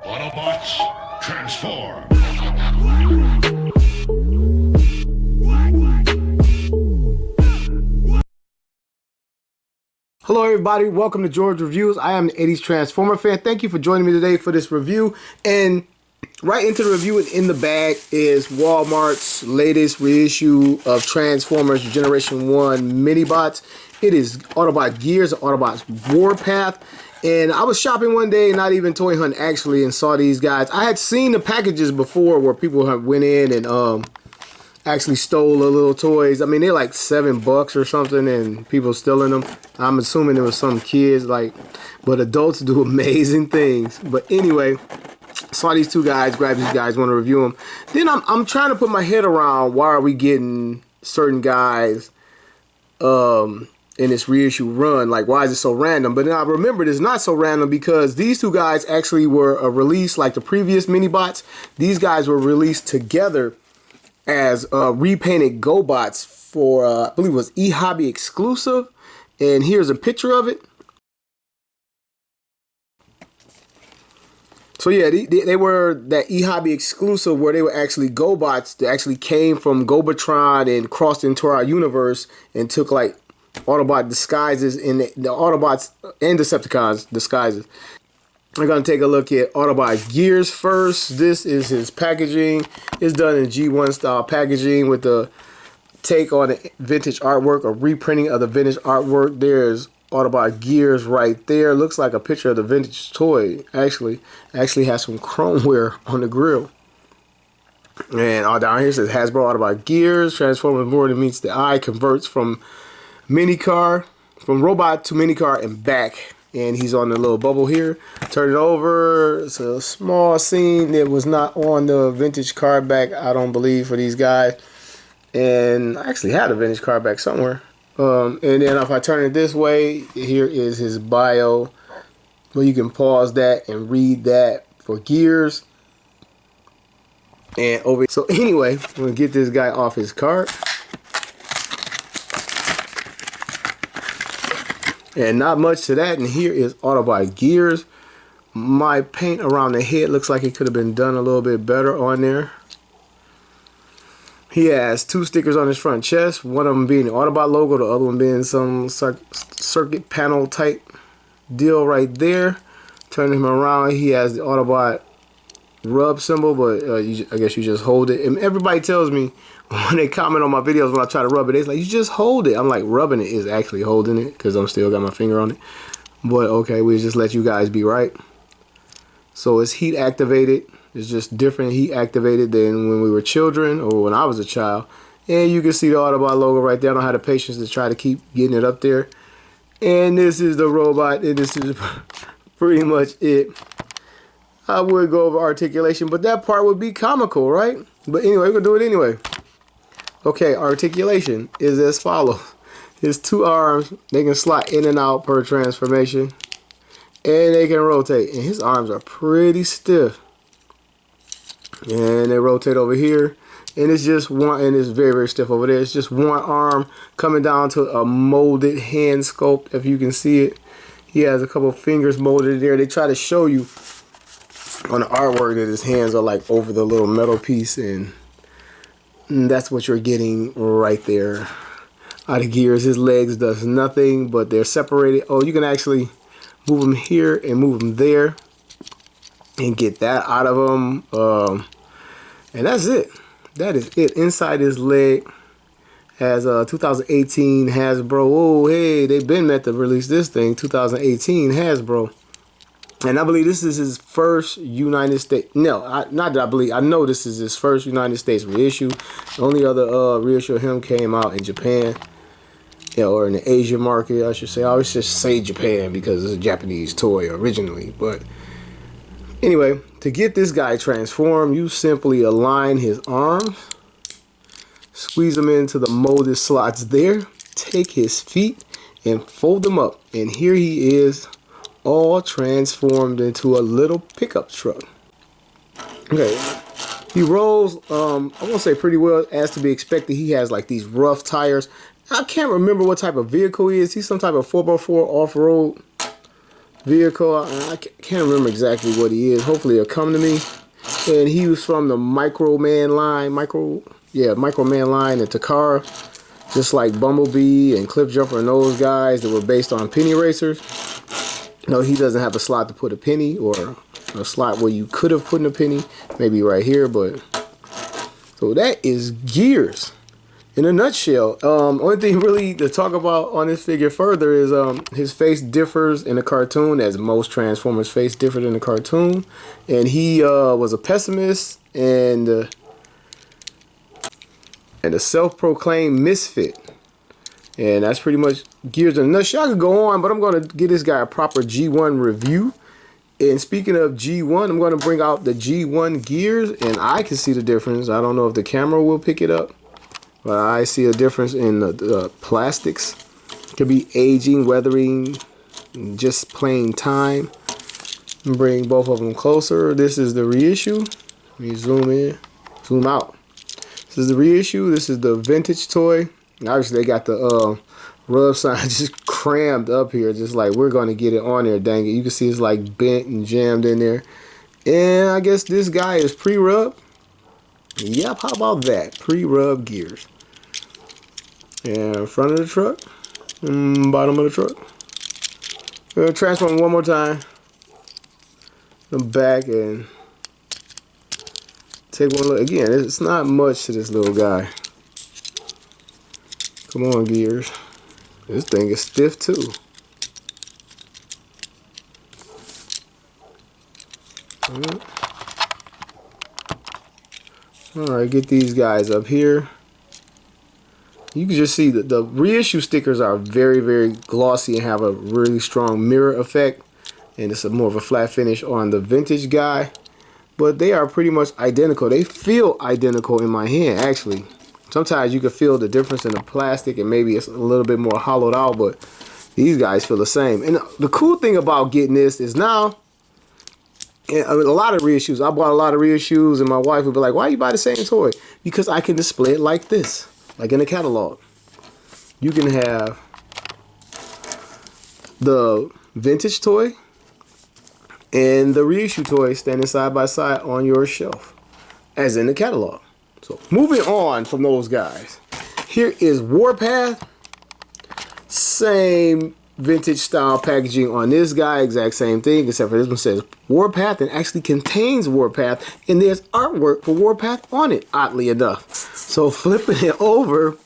Autobots, transform! Hello everybody, welcome to George Reviews. I am the 80s Transformer fan. Thank you for joining me today for this review. And right into the review and in the bag is Wal-Mart's latest reissue of Transformers Generation 1 mini-bots. It is Autobot Gears, Autobots Warpath. And I was shopping one day, not even toy hunting actually, and saw these guys. I had seen the packages before where people have went in and actually stole the little toys. I mean, they're like $7 or something, and people stealing them. I'm assuming there was some kids, but adults do amazing things. But anyway, saw these two guys, grabbed these guys, want to review them. Then I'm trying to put my head around why are we getting certain guys in this reissue run, like why is it so random? But then I remembered it's not so random because these two guys actually were released like the previous mini bots. These guys were released together as repainted GoBots for I believe it was eHobby exclusive, and here's a picture of it. So yeah, they were that eHobby exclusive where they were actually GoBots that actually came from Gobatron and crossed into our universe and took like Autobot disguises in the Autobots and Decepticons disguises. We're going to take a look at Autobot Gears first. This is his packaging. It's done in G1 style packaging with the take on the vintage artwork, a reprinting of the vintage artwork. There's Autobot Gears right there. Looks like a picture of the vintage toy. Actually has some chrome wear on the grill. And all down here says Hasbro Autobot Gears. Transformers more than meets the eye. Converts from robot to minicar and back. And he's on the little bubble here. Turn it over. It's a small scene that was not on the vintage card back, I don't believe, for these guys. And I actually had a vintage card back somewhere. And then if I turn it this way, here is his bio. Well, you can pause that and read that for Gears. And over. So anyway, I'm gonna get this guy off his cart. And not much to that, and here is Autobot Gears. My paint around the head looks like it could have been done a little bit better on there. He has two stickers on his front chest, one of them being the Autobot logo, the other one being some circuit panel type deal right there. Turning him around, he has the Autobot rub symbol, but I guess you just hold it. And everybody tells me when they comment on my videos when I try to rub it, it's like, you just hold it. I'm like, rubbing it is actually holding it because I'm still got my finger on it. But okay, we'll just let you guys be right. So it's heat activated. It's just different heat activated than when we were children or when I was a child. And you can see the Autobot logo right there. I don't have the patience to try to keep getting it up there. And this is the robot, and this is pretty much it. I would go over articulation, but that part would be comical, right? But anyway, we're going to do it anyway. Okay, articulation is as follows. His two arms, they can slot in and out per transformation. And they can rotate. And his arms are pretty stiff. And they rotate over here. And it's just one, and it's very, very stiff over there. It's just one arm coming down to a molded hand sculpt, if you can see it. He has a couple fingers molded there. They try to show you on the artwork that his hands are like over the little metal piece, and that's what you're getting right there. Out of Gears, his legs does nothing, but they're separated. Oh, you can actually move them here and move them there and get that out of them. And that's it. That is it. Inside his leg has 2018 Hasbro. Oh, hey, they've been meant to release this thing. 2018 Hasbro. And I believe this is his first United States. No, not that I believe. I know this is his first United States reissue. The only other reissue of him came out in Japan. Yeah, or in the Asian market, I should say. I always just say Japan because it's a Japanese toy originally. But anyway, to get this guy transformed, you simply align his arms. Squeeze them into the molded slots there. Take his feet and fold them up. And here he is, all transformed into a little pickup truck. Okay, he rolls, I won't say pretty well as to be expected. He has like these rough tires. I can't remember what type of vehicle he is. He's some type of 4x4 off-road vehicle. I can't remember exactly what he is. Hopefully it'll come to me. And he was from the Microman line, Microman line and Takara, just like Bumblebee and Cliffjumper and those guys that were based on penny racers. No, he doesn't have a slot to put a penny, or a slot where you could have put in a penny, maybe right here. But so that is Gears in a nutshell. Only thing really to talk about on this figure further is his face differs in the cartoon, as most Transformers face differed in the cartoon, and he was a pessimist and a self-proclaimed misfit. And that's pretty much Gears in a nutshell. I could go on, but I'm going to give this guy a proper G1 review. And speaking of G1, I'm going to bring out the G1 Gears, and I can see the difference. I don't know if the camera will pick it up, but I see a difference in the plastics. It could be aging, weathering, just plain time. Bring both of them closer. This is the reissue. Let me zoom in, zoom out. This is the reissue. This is the vintage toy. Obviously, they got the rub sign just crammed up here, just like we're going to get it on there, dang it. You can see it's like bent and jammed in there. And I guess this guy is pre-rub. Yep, how about that? Pre-rub Gears. And front of the truck, bottom of the truck. We're going to transform one more time. The back and take one look. Again, it's not much to this little guy. Come on, Gears. This thing is stiff too. Alright, get these guys up here. You can just see that the reissue stickers are very, very glossy and have a really strong mirror effect. And it's more of a flat finish on the vintage guy. But they are pretty much identical. They feel identical in my hand, actually. Sometimes you can feel the difference in the plastic, and maybe it's a little bit more hollowed out, but these guys feel the same. And the cool thing about getting this is now, a lot of reissues, I bought a lot of reissues, and my wife would be like, why you buy the same toy? Because I can display it like this, like in a catalog. You can have the vintage toy and the reissue toy standing side by side on your shelf, as in the catalog. So moving on from those guys, here is Warpath. Same vintage style packaging on this guy, exact same thing, except for this one says Warpath and actually contains Warpath, and there's artwork for Warpath on it, oddly enough. So flipping it over,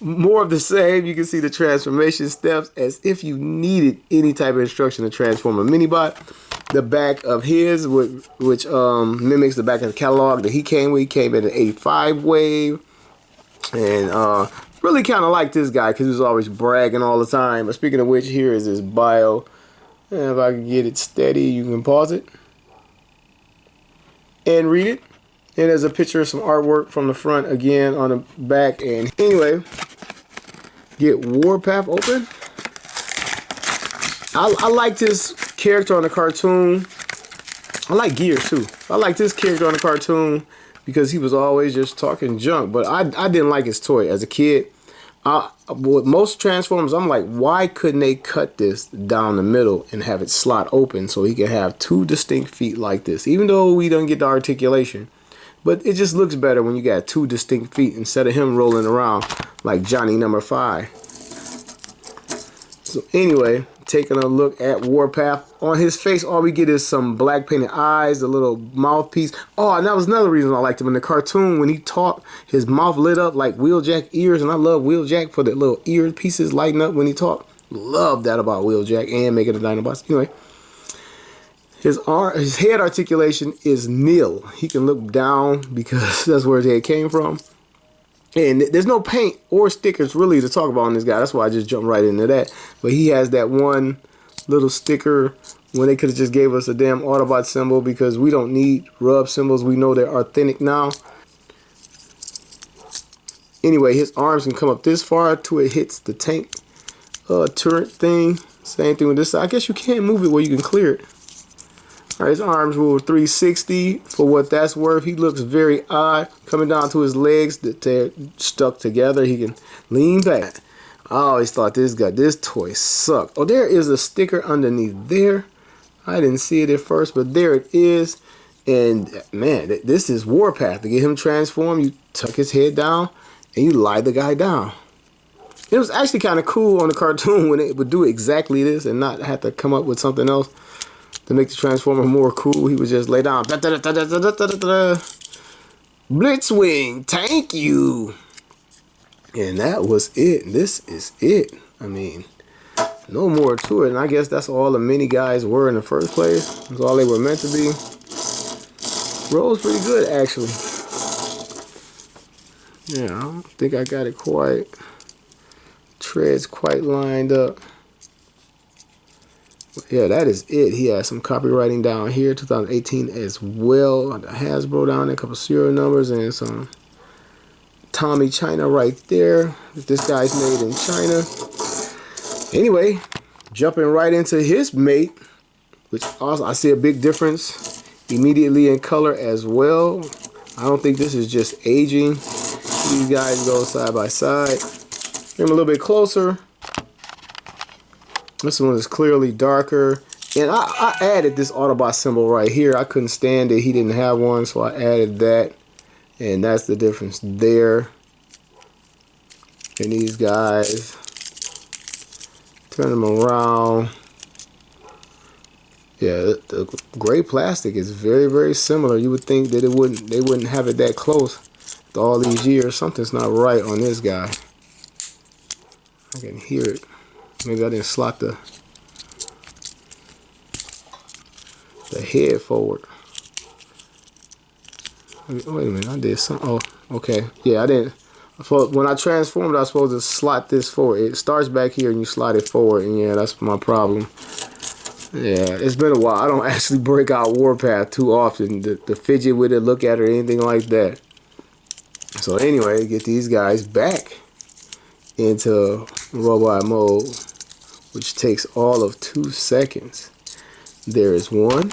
more of the same. You can see the transformation steps as if you needed any type of instruction to transform a Minibot. The back of his, which mimics the back of the catalog that he came with. He came in an 85 wave. And really kind of like this guy because he was always bragging all the time. But speaking of which, here is his bio. And if I can get it steady, you can pause it and read it. And there's a picture of some artwork from the front again on the back. And anyway, get Warpath open. I like this character on the cartoon. I like Gears too. I like this character on the cartoon because he was always just talking junk. But I didn't like his toy as a kid. With most Transformers, I'm like, why couldn't they cut this down the middle and have it slot open so he could have two distinct feet like this? Even though we don't get the articulation. But it just looks better when you got two distinct feet instead of him rolling around like Johnny number 5. So anyway, taking a look at Warpath. On his face, all we get is some black painted eyes, a little mouthpiece. Oh, and that was another reason I liked him. In the cartoon, when he talked, his mouth lit up like Wheeljack ears. And I love Wheeljack for the little ear pieces lighting up when he talked. Love that about Wheeljack and making the Dinobots. Anyway, his head articulation is nil. He can look down because that's where his head came from. And there's no paint or stickers really to talk about on this guy. That's why I just jumped right into that. But he has that one little sticker when they could have just gave us a damn Autobot symbol, because we don't need rub symbols. We know they're authentic now. Anyway, his arms can come up this far till it hits the tank turret thing. Same thing with this side. I guess you can't move it where you can clear it. All right, his arms were 360 for what that's worth. He looks very odd coming down to his legs that they're stuck together. He can lean back. I always thought this toy sucked. Oh, there is a sticker underneath there. I didn't see it at first, but there it is. And man, this is Warpath. To get him transformed, you tuck his head down and you lie the guy down. It was actually kind of cool on the cartoon when it would do exactly this and not have to come up with something else to make the Transformer more cool. He would just lay down. Blitzwing, thank you. And that was it. This is it. I mean, no more to it. And I guess that's all the mini guys were in the first place. That's all they were meant to be. Rolls pretty good, actually. Yeah, I don't think I got it quite. Treads quite lined up. Yeah, that is it. He has some copywriting down here, 2018 as well. The Hasbro down there, a couple serial numbers, and some Tommy China right there. This guy's made in China. Anyway, jumping right into his mate, which also I see a big difference immediately in color as well. I don't think this is just aging. These guys go side by side. Bring him a little bit closer. This one is clearly darker. And I added this Autobot symbol right here. I couldn't stand it. He didn't have one, so I added that. And that's the difference there. And these guys, turn them around. Yeah, the gray plastic is very, very similar. You would think that they wouldn't have it that close after all these years. Something's not right on this guy. I can hear it. Maybe I didn't slot the head forward. Wait a minute, I did something. Oh, okay. Yeah, I didn't. When I transformed, I was supposed to slot this forward. It starts back here and you slide it forward, and yeah, that's my problem. Yeah, it's been a while. I don't actually break out Warpath too often to fidget with it, look at it, or anything like that. So anyway, get these guys back into robot mode, which takes all of 2 seconds. There is one.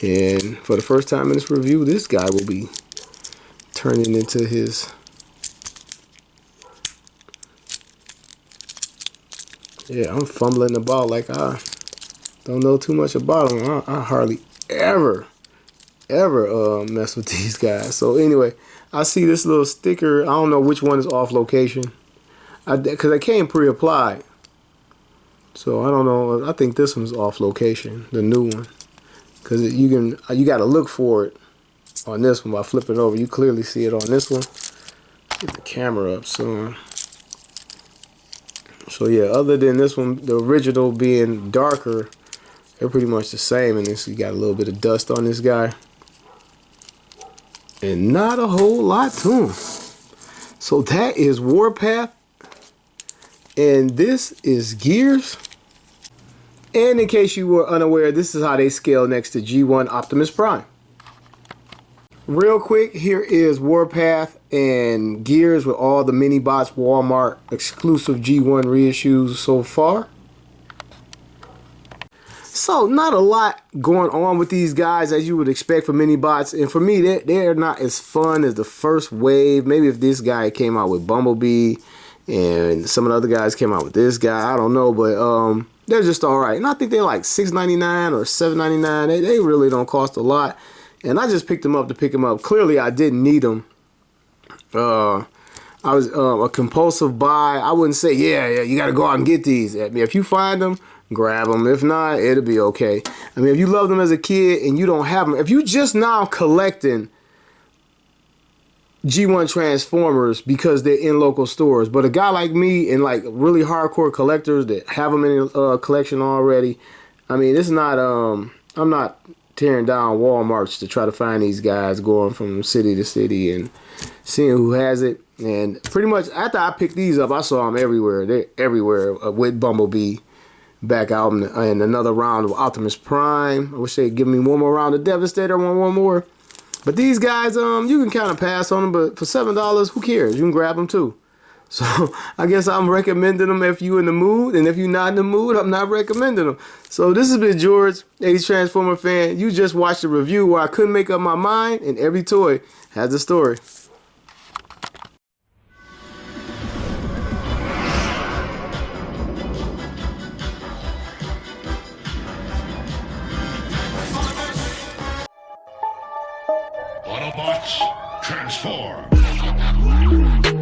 And for the first time in this review, this guy will be turning into his... Yeah, I'm fumbling about like I don't know too much about them. I hardly ever mess with these guys. So anyway, I see this little sticker. I don't know which one is off location. Because it came pre-applied. So I don't know. I think this one's off location, the new one. Because you got to look for it on this one by flipping over. You clearly see it on this one. Get the camera up so. So yeah, other than this one, the original being darker, they're pretty much the same. And this, you got a little bit of dust on this guy. And not a whole lot to him. So that is Warpath. And this is Gears. And in case you were unaware, this is how they scale next to G1 Optimus Prime. Real quick, here is Warpath and Gears with all the mini bots, Wal-Mart exclusive G1 reissues so far. So not a lot going on with these guys as you would expect for mini bots, and for me they're not as fun as the first wave. Maybe if this guy came out with Bumblebee and some of the other guys came out with this guy, I don't know, but they're just alright. And I think they're like $6.99 or $7.99. They really don't cost a lot. And I just picked them up to pick them up. Clearly, I didn't need them. I was a compulsive buy. I wouldn't say, yeah, you got to go out and get these. I mean, if you find them, grab them. If not, it'll be okay. I mean, if you love them as a kid and you don't have them, if you just now collecting G1 Transformers because they're in local stores, but a guy like me and like really hardcore collectors that have them in a collection already, I mean, it's not, I'm not tearing down Wal-Marts to try to find these guys going from city to city and seeing who has it. And pretty much after I picked these up, I saw them everywhere. They're everywhere with Bumblebee back out in another round of Optimus Prime. I wish they'd give me one more round of Devastator, one more. But these guys, you can kind of pass on them, but for $7, who cares? You can grab them too. So I guess I'm recommending them if you're in the mood, and if you're not in the mood, I'm not recommending them. So this has been George, 80s Transformer fan. You just watched a review where I couldn't make up my mind, and every toy has a story. Autobots, transform.